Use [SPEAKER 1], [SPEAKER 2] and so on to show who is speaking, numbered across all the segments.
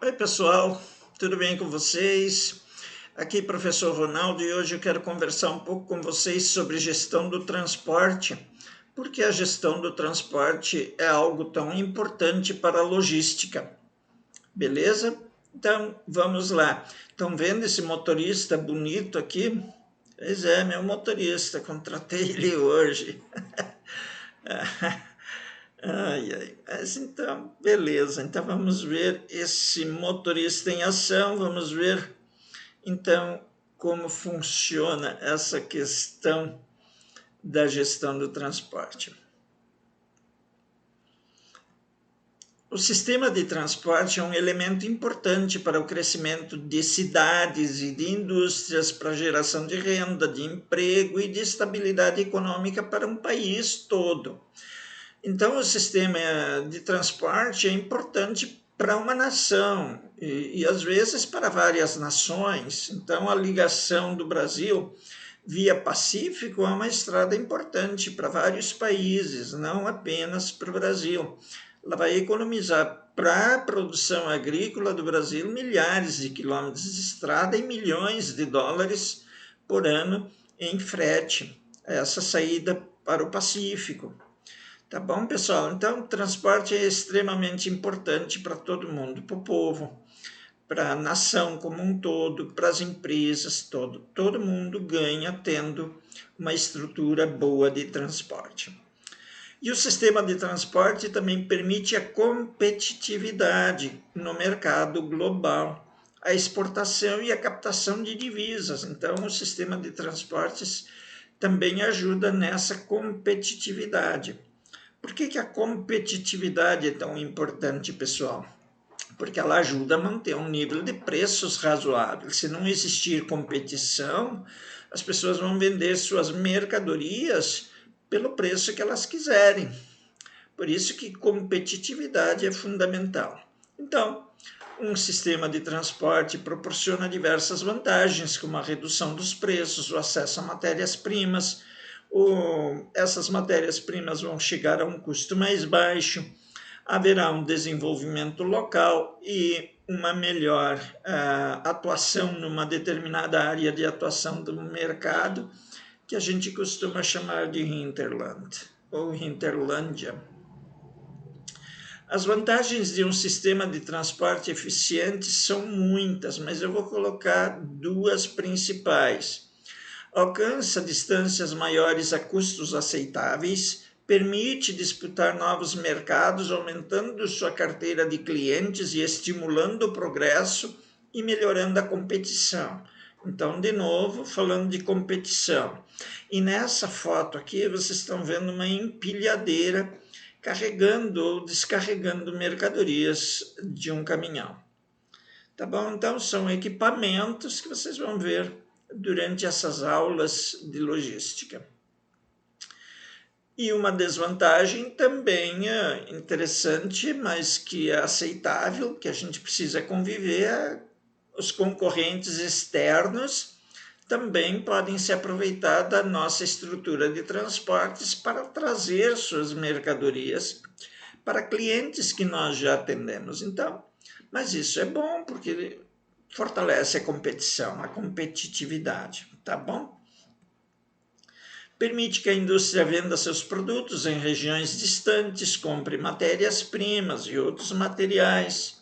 [SPEAKER 1] Oi pessoal, tudo bem com vocês? Aqui professor Ronaldo e hoje eu quero conversar um pouco com vocês sobre gestão do transporte, porque a gestão do transporte é algo tão importante para a logística, beleza? Então vamos lá. Estão vendo esse motorista bonito aqui? Pois é, meu motorista, contratei ele hoje. Ai, ai, mas então, beleza. Então vamos ver esse motorista em ação, vamos ver então como funciona essa questão da gestão do transporte. O sistema de transporte é um elemento importante para o crescimento de cidades e de indústrias, para a geração de renda, de emprego e de estabilidade econômica para um país todo. Então, o sistema de transporte é importante para uma nação e às vezes para várias nações. Então, a ligação do Brasil via Pacífico é uma estrada importante para vários países, não apenas para o Brasil. Ela vai economizar para a produção agrícola do Brasil milhares de quilômetros de estrada e milhões de dólares por ano em frete, essa saída para o Pacífico. Tá bom, pessoal? Então, o transporte é extremamente importante para todo mundo, para o povo, para a nação como um todo, para as empresas, todo mundo ganha tendo uma estrutura boa de transporte. E o sistema de transporte também permite a competitividade no mercado global, a exportação e a captação de divisas. Então, o sistema de transportes também ajuda nessa competitividade. Por que a competitividade é tão importante, pessoal? Porque ela ajuda a manter um nível de preços razoável. Se não existir competição, as pessoas vão vender suas mercadorias pelo preço que elas quiserem. Por isso que competitividade é fundamental. Então, um sistema de transporte proporciona diversas vantagens, como a redução dos preços, o acesso a matérias-primas, essas matérias-primas vão chegar a um custo mais baixo, haverá um desenvolvimento local e uma melhor atuação numa determinada área de atuação do mercado, que a gente costuma chamar de hinterland ou hinterlândia. As vantagens de um sistema de transporte eficiente são muitas, mas eu vou colocar duas principais. Alcança distâncias maiores a custos aceitáveis, permite disputar novos mercados, aumentando sua carteira de clientes e estimulando o progresso e melhorando a competição. Então, de novo, falando de competição. E nessa foto aqui, vocês estão vendo uma empilhadeira carregando ou descarregando mercadorias de um caminhão. Tá bom? Então, são equipamentos que vocês vão ver durante essas aulas de logística. E uma desvantagem também interessante, mas que é aceitável, que a gente precisa conviver, os concorrentes externos também podem se aproveitar da nossa estrutura de transportes para trazer suas mercadorias para clientes que nós já atendemos. Então, mas isso é bom porque fortalece a competição, a competitividade, tá bom? Permite que a indústria venda seus produtos em regiões distantes, compre matérias-primas e outros materiais.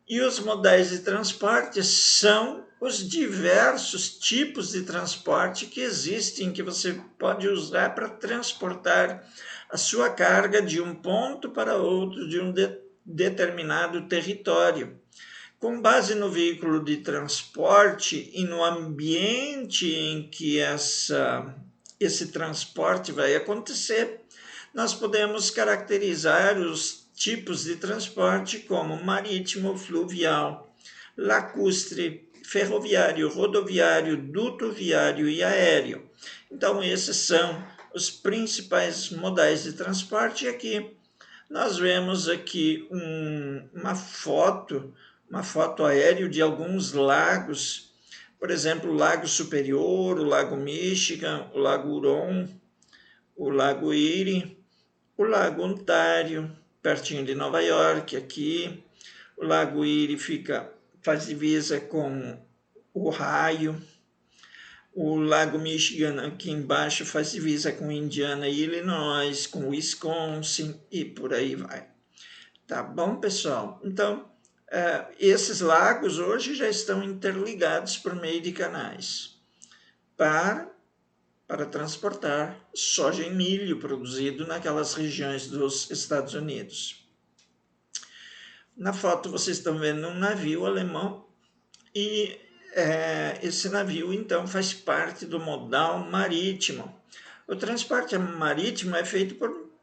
[SPEAKER 1] E os modais de transporte são os diversos tipos de transporte que existem, que você pode usar para transportar a sua carga de um ponto para outro de um determinado território. Com base no veículo de transporte e no ambiente em que esse transporte vai acontecer, nós podemos caracterizar os tipos de transporte como marítimo, fluvial, lacustre, ferroviário, rodoviário, dutoviário e aéreo. Então, esses são os principais modais de transporte. E aqui nós vemos aqui uma foto aérea de alguns lagos, por exemplo, o Lago Superior, o Lago Michigan, o Lago Huron, o Lago Erie, o Lago Ontário, pertinho de Nova York, aqui, o Lago Erie faz divisa com Ohio, o Lago Michigan aqui embaixo faz divisa com Indiana e Illinois, com Wisconsin e por aí vai. Tá bom, pessoal? Então, esses lagos hoje já estão interligados por meio de canais para transportar soja e milho produzido naquelas regiões dos Estados Unidos. Na foto vocês estão vendo um navio alemão e esse navio então faz parte do modal marítimo. O transporte marítimo é feito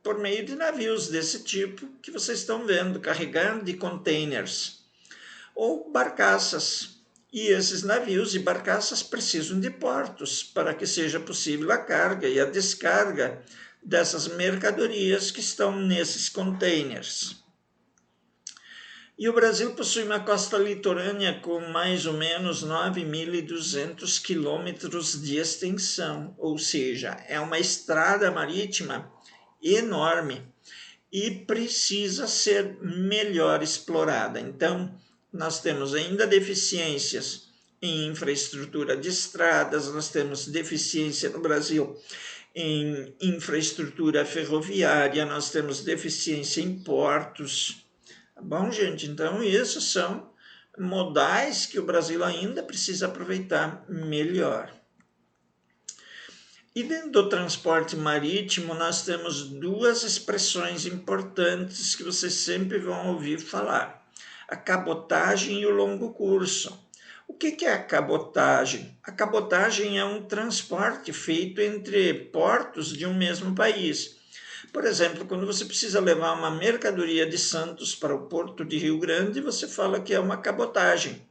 [SPEAKER 1] por meio de navios desse tipo que vocês estão vendo, carregando de containers ou barcaças. E esses navios e barcaças precisam de portos para que seja possível a carga e a descarga dessas mercadorias que estão nesses containers. E o Brasil possui uma costa litorânea com mais ou menos 9.200 quilômetros de extensão, ou seja, é uma estrada marítima enorme e precisa ser melhor explorada. Então, nós temos ainda deficiências em infraestrutura de estradas, nós temos deficiência no Brasil em infraestrutura ferroviária, nós temos deficiência em portos. Tá bom, gente? Então, esses são modais que o Brasil ainda precisa aproveitar melhor. E dentro do transporte marítimo, nós temos duas expressões importantes que vocês sempre vão ouvir falar: a cabotagem e o longo curso. O que é a cabotagem? A cabotagem é um transporte feito entre portos de um mesmo país. Por exemplo, quando você precisa levar uma mercadoria de Santos para o porto de Rio Grande, você fala que é uma cabotagem.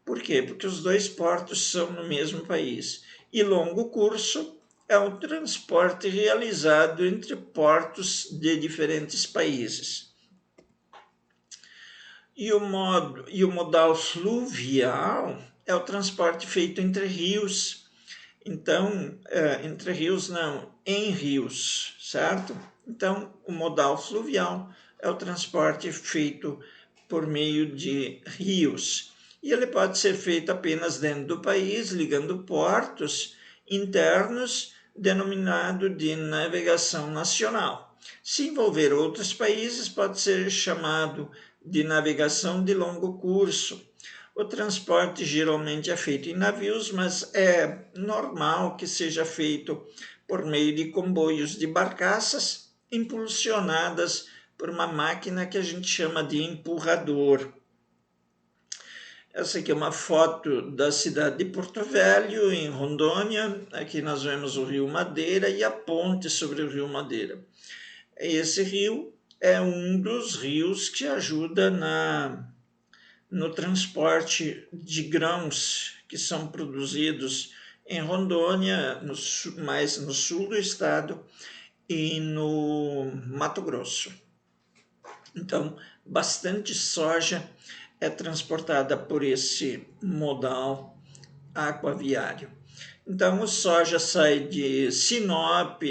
[SPEAKER 1] Por quê? Porque os dois portos são no mesmo país. E longo curso é um transporte realizado entre portos de diferentes países. E o modal fluvial é o transporte feito entre rios. Então, entre rios não, em rios, certo? Então, o modal fluvial é o transporte feito por meio de rios. E ele pode ser feito apenas dentro do país, ligando portos internos, denominado de navegação nacional. Se envolver outros países, pode ser chamado de navegação de longo curso. O transporte geralmente é feito em navios, mas é normal que seja feito por meio de comboios de barcaças impulsionadas por uma máquina que a gente chama de empurrador. Essa aqui é uma foto da cidade de Porto Velho, em Rondônia. Aqui nós vemos o Rio Madeira e a ponte sobre o Rio Madeira. Esse rio é um dos rios que ajuda no transporte de grãos que são produzidos em Rondônia, mais no sul do estado e no Mato Grosso. Então, bastante soja é transportada por esse modal aquaviário. Então, o soja sai de Sinop,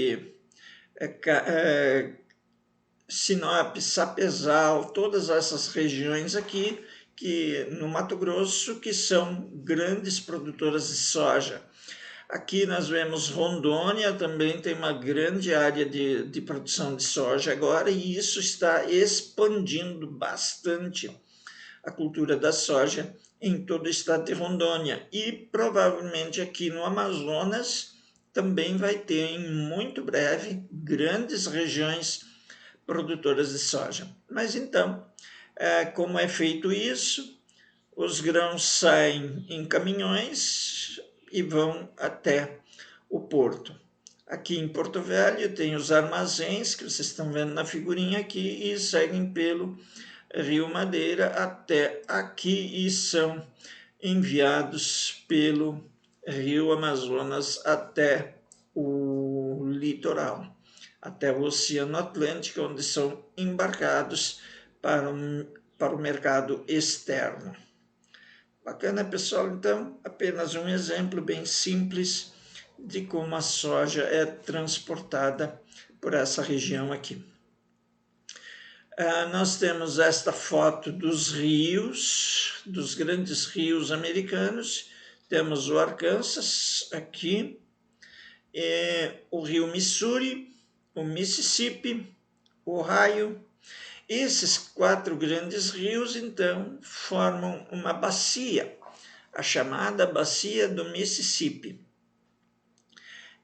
[SPEAKER 1] Sapezal, todas essas regiões aqui, que no Mato Grosso, que são grandes produtoras de soja. Aqui nós vemos Rondônia, também tem uma grande área de produção de soja agora, e isso está expandindo bastante a cultura da soja em todo o estado de Rondônia. E provavelmente aqui no Amazonas também vai ter, em muito breve, grandes regiões produtoras de soja. Mas então, como é feito isso? Os grãos saem em caminhões e vão até o porto. Aqui em Porto Velho tem os armazéns que vocês estão vendo na figurinha aqui e seguem pelo Rio Madeira até aqui e são enviados pelo Rio Amazonas até o litoral, até o Oceano Atlântico, onde são embarcados para o mercado externo. Bacana, pessoal? Então, apenas um exemplo bem simples de como a soja é transportada por essa região aqui. Nós temos esta foto dos rios, dos grandes rios americanos. Temos o Arkansas aqui, o rio Missouri, o Mississippi, o Ohio. Esses 4 grandes rios, então, formam uma bacia, a chamada Bacia do Mississippi.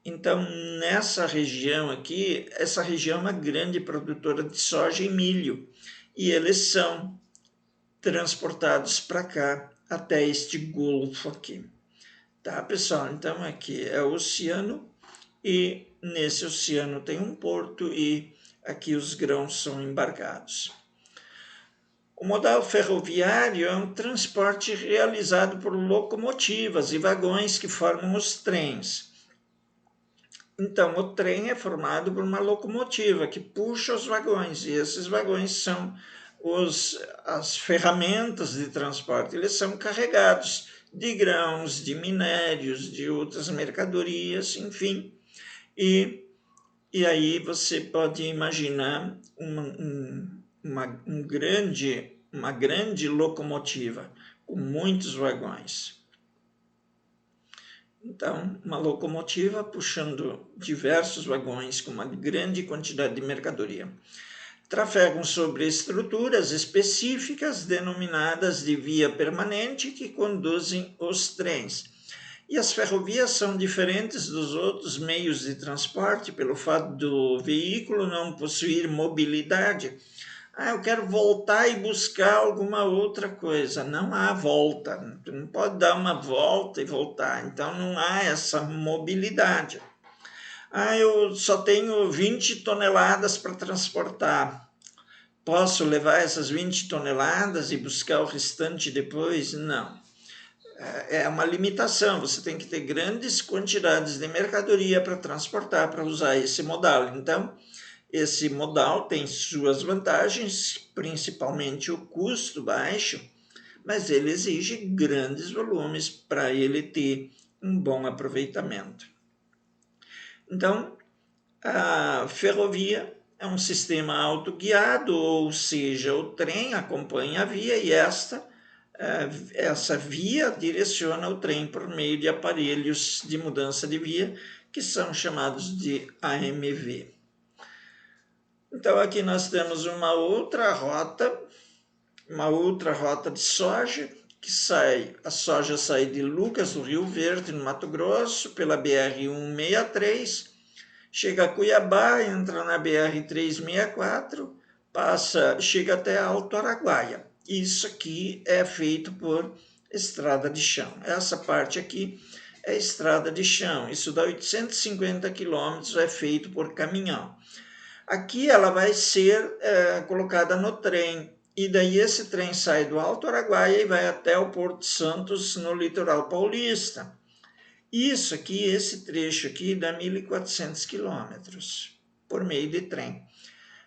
[SPEAKER 1] Então, nessa região aqui, essa região é uma grande produtora de soja e milho, e eles são transportados para cá, até este golfo aqui. Tá, pessoal? Então, aqui é o oceano, e nesse oceano tem um porto, e aqui os grãos são embarcados. O modal ferroviário é um transporte realizado por locomotivas e vagões que formam os trens. Então, o trem é formado por uma locomotiva que puxa os vagões, e esses vagões são as ferramentas de transporte. Eles são carregados de grãos, de minérios, de outras mercadorias, enfim. E aí você pode imaginar uma grande locomotiva com muitos vagões. Então, uma locomotiva puxando diversos vagões com uma grande quantidade de mercadoria. Trafegam sobre estruturas específicas denominadas de via permanente que conduzem os trens. E as ferrovias são diferentes dos outros meios de transporte pelo fato do veículo não possuir mobilidade. Eu quero voltar e buscar alguma outra coisa. Não há volta. Tu não pode dar uma volta e voltar. Então, não há essa mobilidade. Eu só tenho 20 toneladas para transportar. Posso levar essas 20 toneladas e buscar o restante depois? Não. É uma limitação. Você tem que ter grandes quantidades de mercadoria para transportar, para usar esse modal. Então, esse modal tem suas vantagens, principalmente o custo baixo, mas ele exige grandes volumes para ele ter um bom aproveitamento. Então, a ferrovia é um sistema autoguiado, ou seja, o trem acompanha a via e essa via direciona o trem por meio de aparelhos de mudança de via, que são chamados de AMV. Então, aqui nós temos uma outra rota de soja, a soja sai de Lucas do Rio Verde, no Mato Grosso, pela BR-163, chega a Cuiabá, entra na BR-364, chega até Alto Araguaia. Isso aqui é feito por estrada de chão. Essa parte aqui é estrada de chão. Isso dá 850 quilômetros, é feito por caminhão. Aqui ela vai ser colocada no trem, e daí esse trem sai do Alto Araguaia e vai até o Porto Santos, no litoral paulista. Isso aqui, esse trecho aqui, dá 1.400 quilômetros por meio de trem.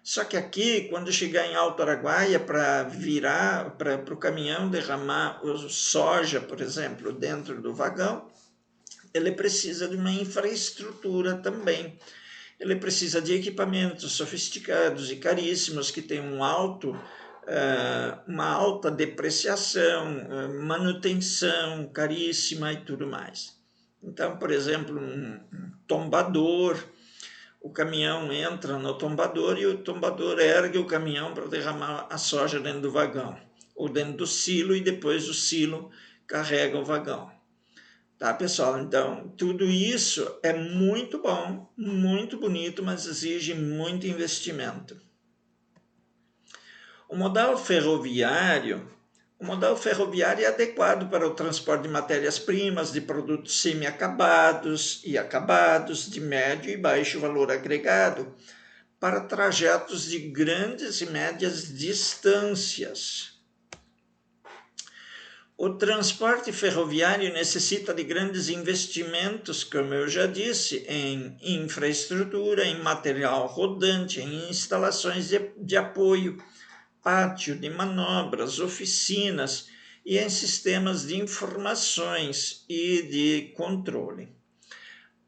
[SPEAKER 1] Só que aqui, quando chegar em Alto Araguaia, para virar, para o caminhão derramar soja, por exemplo, dentro do vagão, ele precisa de uma infraestrutura também. Ele precisa de equipamentos sofisticados e caríssimos que têm uma alta depreciação, manutenção caríssima e tudo mais. Então, por exemplo, um tombador, o caminhão entra no tombador e o tombador ergue o caminhão para derramar a soja dentro do vagão, ou dentro do silo, e depois o silo carrega o vagão. Tá, pessoal? Então, tudo isso é muito bom, muito bonito, mas exige muito investimento. O modal ferroviário é adequado para o transporte de matérias-primas, de produtos semi-acabados e acabados, de médio e baixo valor agregado, para trajetos de grandes e médias distâncias. O transporte ferroviário necessita de grandes investimentos, como eu já disse, em infraestrutura, em material rodante, em instalações de apoio, pátio de manobras, oficinas e em sistemas de informações e de controle.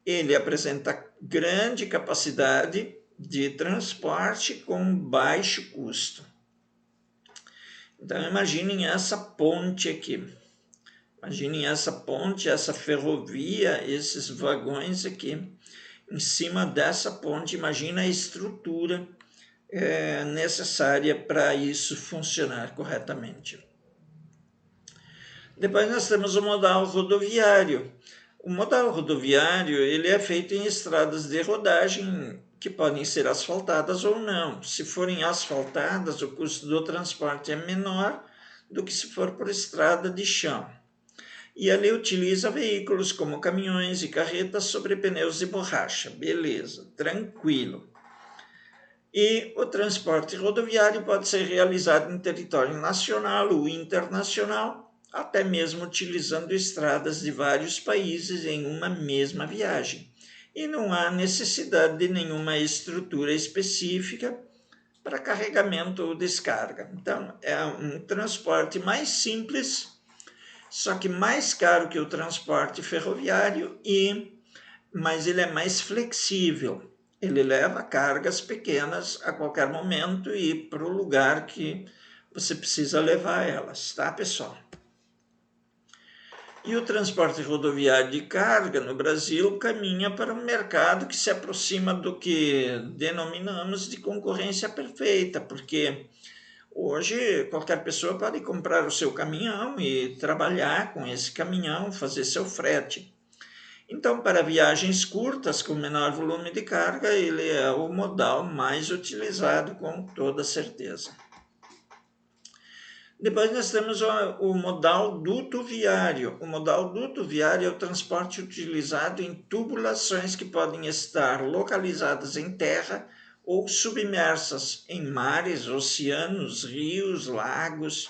[SPEAKER 1] Ele apresenta grande capacidade de transporte com baixo custo. Então imaginem essa ponte aqui. Imaginem essa ponte, essa ferrovia, esses vagões aqui. Em cima dessa ponte, imagina a estrutura necessária para isso funcionar corretamente. Depois nós temos o modal rodoviário. O modal rodoviário ele é feito em estradas de rodagem que podem ser asfaltadas ou não. Se forem asfaltadas, o custo do transporte é menor do que se for por estrada de chão. E ali utiliza veículos como caminhões e carretas sobre pneus de borracha. Beleza, tranquilo. E o transporte rodoviário pode ser realizado em território nacional ou internacional, até mesmo utilizando estradas de vários países em uma mesma viagem. E não há necessidade de nenhuma estrutura específica para carregamento ou descarga. Então, é um transporte mais simples, só que mais caro que o transporte ferroviário, mas ele é mais flexível. Ele leva cargas pequenas a qualquer momento e para o lugar que você precisa levar elas, tá, pessoal? E o transporte rodoviário de carga no Brasil caminha para um mercado que se aproxima do que denominamos de concorrência perfeita, porque hoje qualquer pessoa pode comprar o seu caminhão e trabalhar com esse caminhão, fazer seu frete. Então, para viagens curtas com menor volume de carga, ele é o modal mais utilizado com toda certeza. Depois nós temos o modal duto viário. O modal duto viário é o transporte utilizado em tubulações que podem estar localizadas em terra ou submersas em mares, oceanos, rios, lagos.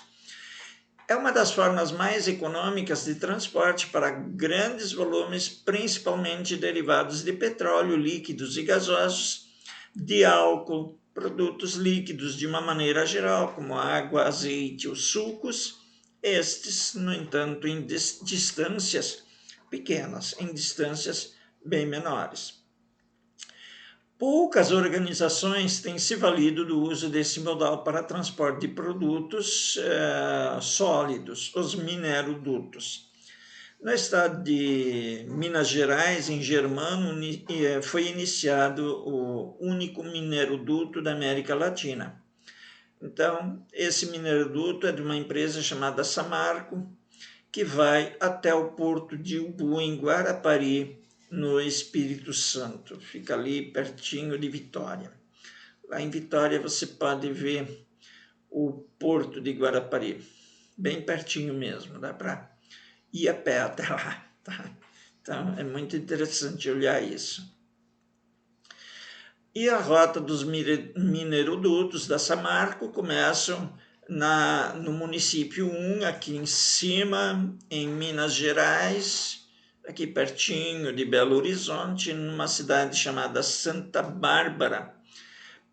[SPEAKER 1] É uma das formas mais econômicas de transporte para grandes volumes, principalmente derivados de petróleo, líquidos e gasosos, de álcool, produtos líquidos de uma maneira geral, como água, azeite ou sucos, estes, no entanto, em distâncias pequenas, em distâncias bem menores. Poucas organizações têm se valido do uso desse modal para transporte de produtos sólidos, os minerodutos. No estado de Minas Gerais, em Germano, foi iniciado o único mineroduto da América Latina. Então, esse mineroduto é de uma empresa chamada Samarco, que vai até o porto de Umbu, em Guarapari, no Espírito Santo. Fica ali pertinho de Vitória. Lá em Vitória você pode ver o porto de Guarapari, bem pertinho mesmo, dá para ir a pé até lá. Tá? Então é muito interessante olhar isso. E a rota dos minerodutos da Samarco começam no município 1, aqui em cima, em Minas Gerais, aqui pertinho de Belo Horizonte, numa cidade chamada Santa Bárbara,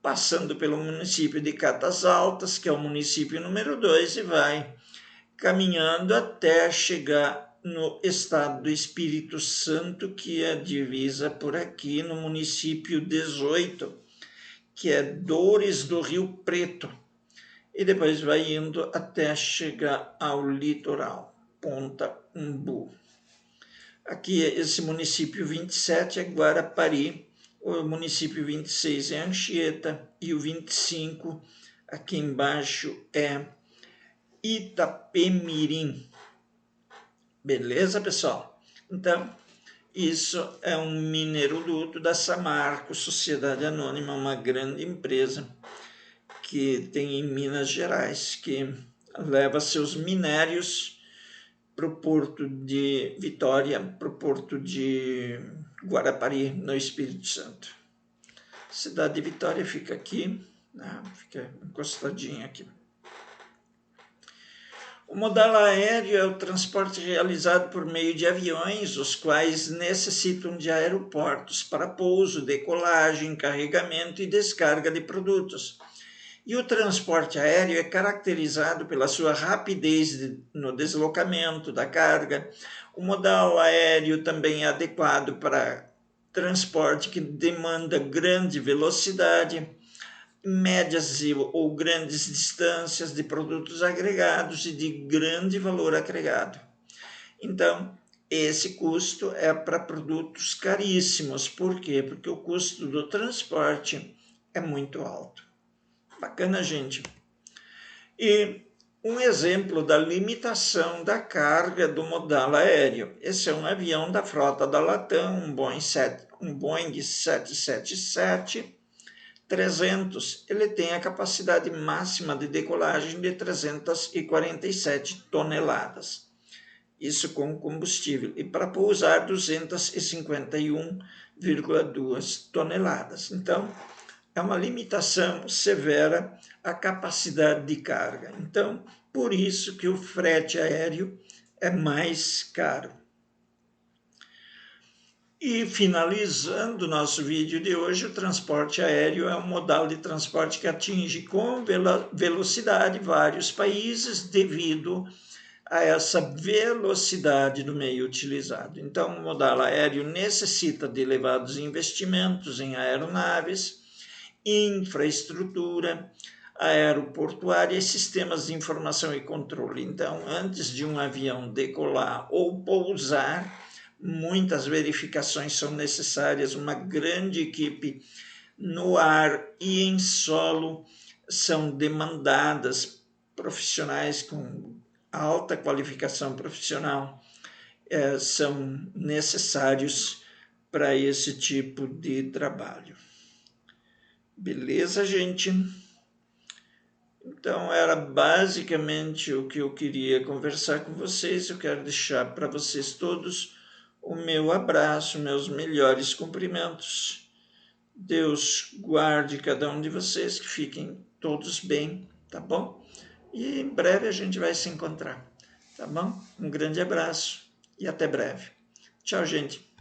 [SPEAKER 1] passando pelo município de Catas Altas, que é o município número 2, e vai caminhando até chegar no estado do Espírito Santo, que é divisa por aqui no município 18, que é Dores do Rio Preto, e depois vai indo até chegar ao litoral, Ponta Umbu. Aqui, esse município 27 é Guarapari, o município 26 é Anchieta e o 25 aqui embaixo é Itapemirim. Beleza, pessoal? Então, isso é um mineroduto da Samarco, Sociedade Anônima, uma grande empresa que tem em Minas Gerais, que leva seus minérios para o porto de Vitória, para o porto de Guarapari, no Espírito Santo. A cidade de Vitória fica aqui, né? Fica encostadinha aqui. O modal aéreo é o transporte realizado por meio de aviões, os quais necessitam de aeroportos para pouso, decolagem, carregamento e descarga de produtos. E o transporte aéreo é caracterizado pela sua rapidez no deslocamento da carga. O modal aéreo também é adequado para transporte que demanda grande velocidade. médias ou grandes distâncias de produtos agregados e de grande valor agregado. Então, esse custo é para produtos caríssimos. Por quê? Porque o custo do transporte é muito alto. Bacana, gente. E um exemplo da limitação da carga do modal aéreo. Esse é um avião da frota da Latam, um Boeing 777-300. Ele tem a capacidade máxima de decolagem de 347 toneladas. Isso com combustível. E para pousar, 251,2 toneladas. Então, é uma limitação severa à capacidade de carga. Então, por isso que o frete aéreo é mais caro. E finalizando o nosso vídeo de hoje, o transporte aéreo é um modal de transporte que atinge com velocidade vários países devido a essa velocidade do meio utilizado. Então, o modal aéreo necessita de elevados investimentos em aeronaves, infraestrutura aeroportuária e sistemas de informação e controle. Então, antes de um avião decolar ou pousar, muitas verificações são necessárias, uma grande equipe no ar e em solo são demandadas, profissionais com alta qualificação profissional são necessários para esse tipo de trabalho. Beleza, gente? Então, era basicamente o que eu queria conversar com vocês. Eu quero deixar para vocês todos o meu abraço, meus melhores cumprimentos. Deus guarde cada um de vocês, que fiquem todos bem, tá bom? E em breve a gente vai se encontrar, tá bom? Um grande abraço e até breve. Tchau, gente.